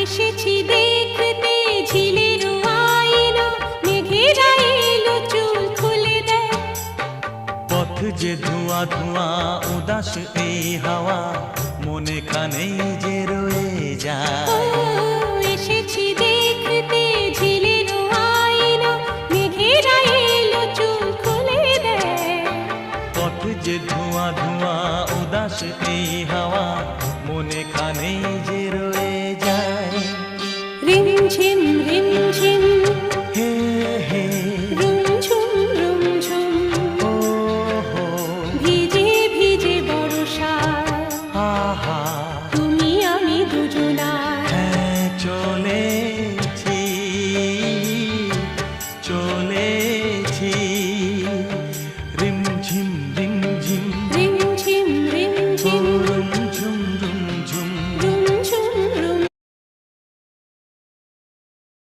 এসেছি দেখতে ঝিলের আইনা, মেঘেরা এলো চুল খুলে দেয়। পথ যে ধোঁয়া ধোঁয়া উদাস এই হাওয়া, মনে খানেই যে রয়ে যায়। এসেছি দেখতে ঝিলের আইনা, মেঘেরা এলো চুল খুলে দেয়। পথ যে ধোঁয়া ধোঁয়া উদাস এই হাওয়া, মনে খানেই যে রয়ে যায়। রিমঝিম